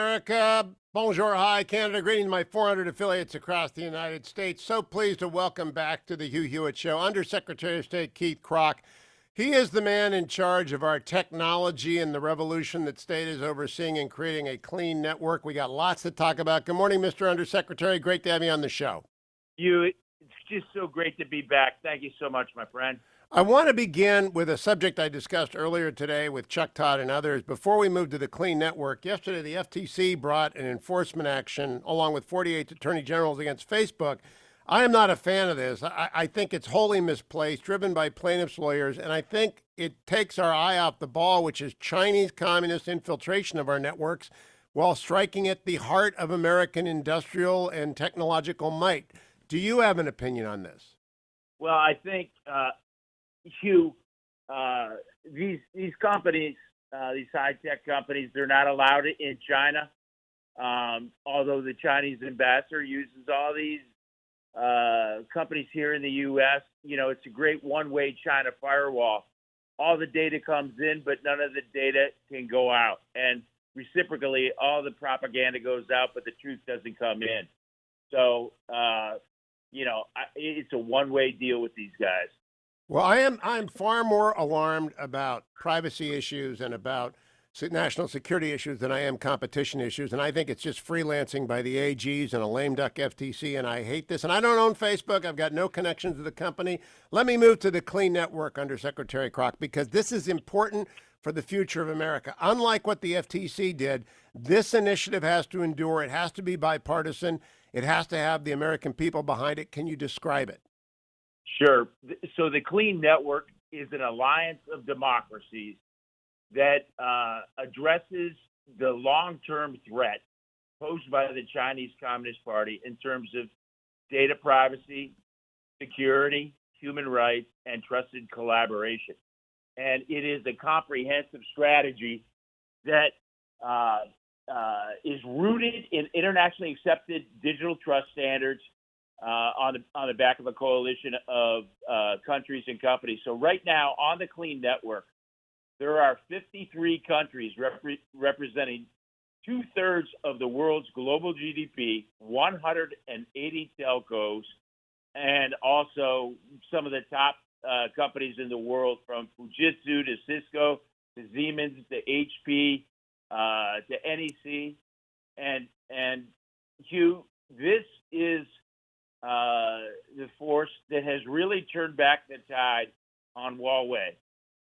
America, bonjour, hi, Canada, greetings to my 400 affiliates across the United States. So pleased to welcome back to the Hugh Hewitt Show Undersecretary of State Keith Krach. He is the man in charge of our technology and the revolution that state is overseeing in creating a clean network. We got lots to talk about. Good morning, Mr. Undersecretary. Great to have you on the show. It's just so great to be back. Thank you so much, my friend. I want to begin with a subject I discussed earlier today with Chuck Todd and others. Before we move to the clean network, yesterday the FTC brought an enforcement action along with 48 attorney generals against Facebook. I am not a fan of this. I think it's wholly misplaced, driven by plaintiffs' lawyers, and I think it takes our eye off the ball, which is Chinese communist infiltration of our networks, while striking at the heart of American industrial and technological might. Do you have an opinion on this? Well, I think Hugh, these companies, these high tech companies, they're not allowed in China. Although the Chinese ambassador uses all these companies here in the U.S., it's a great one-way China firewall. All the data comes in, but none of the data can go out. And reciprocally, all the propaganda goes out, but the truth doesn't come in. So, it's a one-way deal with these guys. Well, I'm far more alarmed about privacy issues and about national security issues than I am competition issues. And I think it's just freelancing by the AGs and a lame duck FTC. And I hate this. And I don't own Facebook. I've got no connections to the company. Let me move to the clean network under Secretary Krach, because this is important for the future of America. Unlike what the FTC did, this initiative has to endure. It has to be bipartisan. It has to have the American people behind it. Can you describe it? Sure. So the Clean Network is an alliance of democracies that addresses the long-term threat posed by the Chinese Communist Party in terms of data privacy, security, human rights, and trusted collaboration. And it is a comprehensive strategy that is rooted in internationally accepted digital trust standards on the back of a coalition of countries and companies. So right now on the Clean Network, there are 53 countries representing 2/3 of the world's global GDP, 180 telcos, and also some of the top companies in the world, from Fujitsu to Cisco to Siemens to HP to NEC. And Hugh, this is the force that has really turned back the tide on Huawei.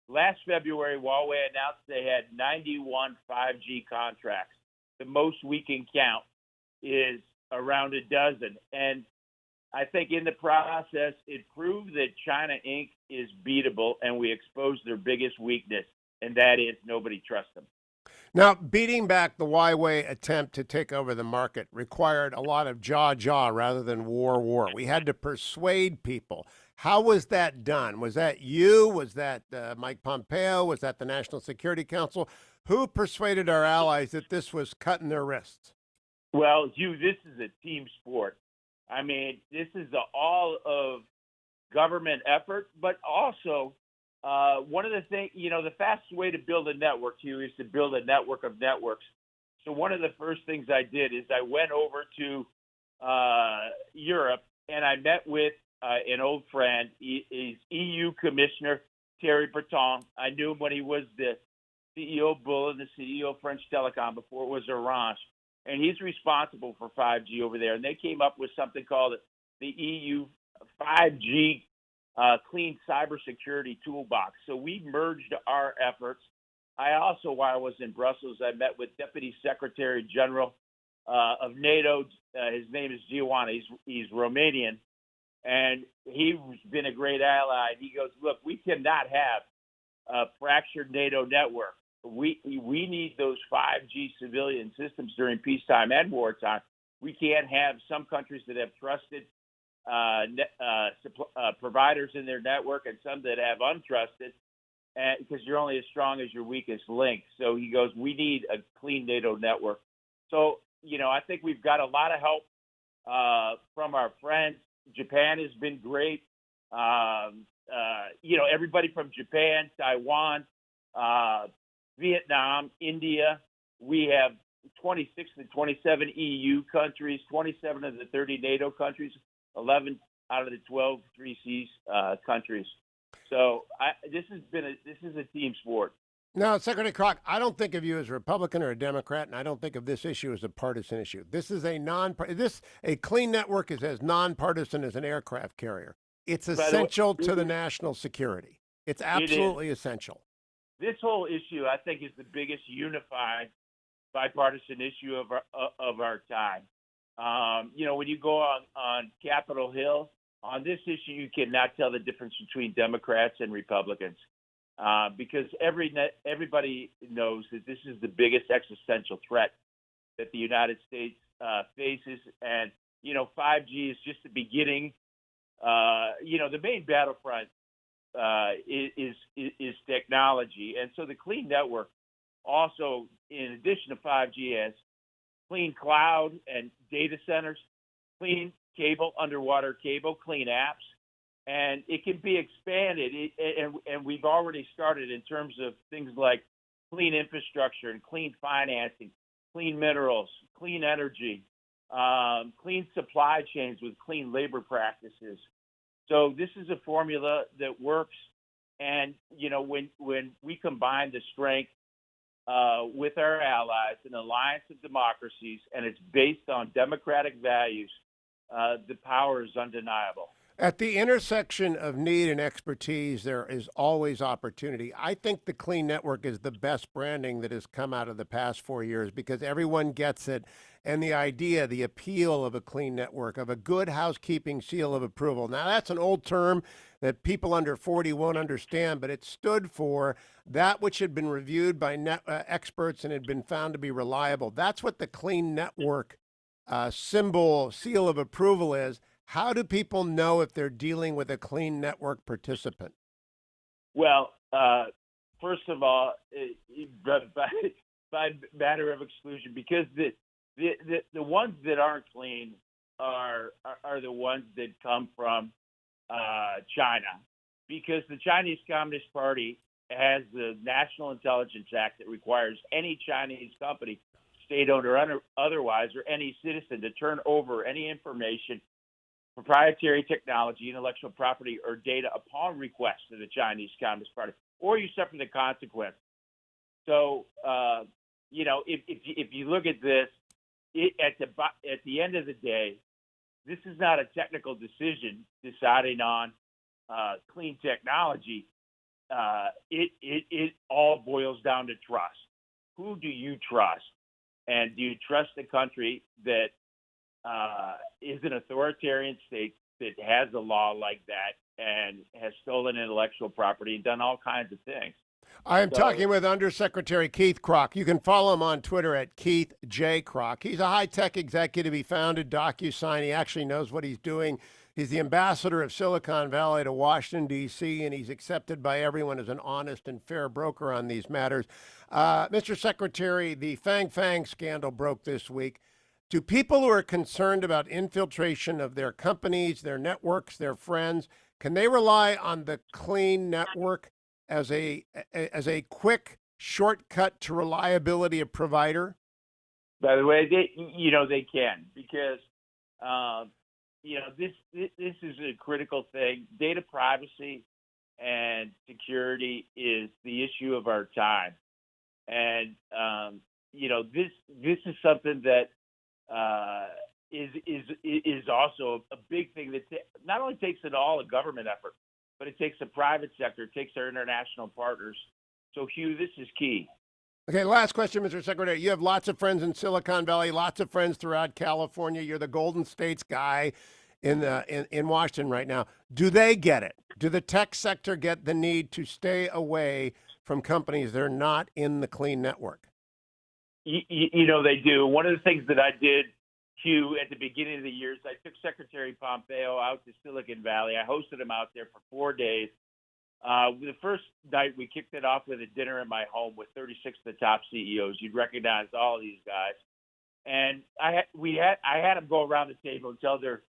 Last February, Huawei announced they had 91 5G contracts. The most we can count is around a dozen. And I think in the process, it proved that China Inc. is beatable, and we exposed their biggest weakness, and that is nobody trusts them. Now, beating back the Huawei attempt to take over the market required a lot of jaw rather than war. We had to persuade people. How was that done? Was that you? Was that Mike Pompeo? Was that the National Security Council? Who persuaded our allies that this was cutting their wrists? Well, Hugh, this is a team sport. I mean, this is all of government effort, but also one of the things, the fastest way to build a network, Hugh, is to build a network of networks. So one of the first things I did is I went over to Europe, and I met with an old friend. He's EU Commissioner Thierry Breton. I knew him when he was the CEO of Bull and the CEO of French Telecom before it was Orange. And he's responsible for 5G over there. And they came up with something called the EU 5G Clean Cybersecurity Toolbox. So we merged our efforts. I also, while I was in Brussels, I met with Deputy Secretary General of NATO. His name is Giovanni. He's Romanian. And he's been a great ally. He goes, look, we cannot have a fractured NATO network. We need those 5G civilian systems during peacetime and wartime. We can't have some countries that have trusted providers in their network and some that have untrusted, because you're only as strong as your weakest link. So he goes, we need a clean NATO network. So, I think we've got a lot of help from our friends. Japan has been great. Everybody from Japan, Taiwan, Vietnam, India. We have 26 of the 27 EU countries, 27 of the 30 NATO countries, 11 out of the 12 3Cs countries. So this is a team sport. Now, Secretary Krach, I don't think of you as a Republican or a Democrat, and I don't think of this issue as a partisan issue. This is a clean network is as nonpartisan as an aircraft carrier. It's essential to the national security. It's absolutely essential. This whole issue, I think, is the biggest unified bipartisan issue of our time. When you go on Capitol Hill on this issue, you cannot tell the difference between Democrats and Republicans. Because everybody knows that this is the biggest existential threat that the United States faces, and 5G is just the beginning. The main battlefront is technology, and so the clean network also, in addition to 5G, has clean cloud and data centers, clean cable, underwater cable, clean apps. And it can be expanded, and we've already started in terms of things like clean infrastructure and clean financing, clean minerals, clean energy, clean supply chains with clean labor practices. So this is a formula that works. And, when we combine the strength with our allies, an alliance of democracies, and it's based on democratic values, the power is undeniable. At the intersection of need and expertise, there is always opportunity. I think the Clean Network is the best branding that has come out of the past 4 years because everyone gets it. And the idea, the appeal of a clean network, of a good housekeeping seal of approval. Now, that's an old term that people under 40 won't understand, but it stood for that which had been reviewed by experts and had been found to be reliable. That's what the Clean Network seal of approval is. How do people know if they're dealing with a clean network participant? Well, first of all, by matter of exclusion, because the ones that aren't clean are the ones that come from China, because the Chinese Communist Party has the National Intelligence Act that requires any Chinese company, state-owned or otherwise, or any citizen to turn over any information, proprietary technology, intellectual property, or data upon request of the Chinese Communist Party, or you suffer the consequence. So, if you look at this, at the end of the day, this is not a technical decision deciding on clean technology. It all boils down to trust. Who do you trust? And do you trust a country that is an authoritarian state that has a law like that and has stolen intellectual property and done all kinds of things? I am talking with Undersecretary Keith Krach. You can follow him on Twitter at Keith J. Krach. He's a high-tech executive. He founded DocuSign. He actually knows what he's doing. He's the ambassador of Silicon Valley to Washington, D.C., and he's accepted by everyone as an honest and fair broker on these matters. Mr. Secretary, the Fang scandal broke this week. Do people who are concerned about infiltration of their companies, their networks, their friends, can they rely on the clean network as a quick shortcut to reliability of provider? By the way, they can, because this is a critical thing. Data privacy and security is the issue of our time, and this is something that is also a big thing that not only takes it all a government effort, but it takes the private sector, it takes our international partners. So, Hugh, this is key. Okay, last question, Mr. Secretary. You have lots of friends in Silicon Valley, lots of friends throughout California. You're the Golden States guy in Washington right now. Do they get it? Do the tech sector get the need to stay away from companies that are not in the clean network? They do. One of the things that I did, Hugh, at the beginning of the year is I took Secretary Pompeo out to Silicon Valley. I hosted him out there for 4 days. The first night, we kicked it off with a dinner in my home with 36 of the top CEOs. You'd recognize all of these guys. And I had them go around the table and tell their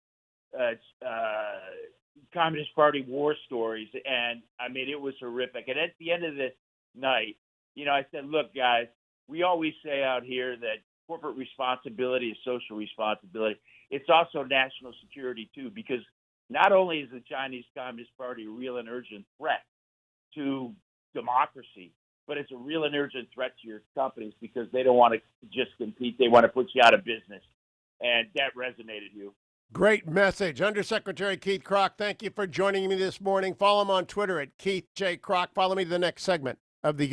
Communist Party war stories. And, it was horrific. And at the end of the night, I said, look, guys, we always say out here that corporate responsibility, is social responsibility. It's also national security too, because not only is the Chinese Communist Party a real and urgent threat to democracy, but it's a real and urgent threat to your companies because they don't want to just compete; they want to put you out of business. And that resonated, you. Great message. Undersecretary Keith Krach, thank you for joining me this morning. Follow him on Twitter at Keith J. Krach. Follow me to the next segment of the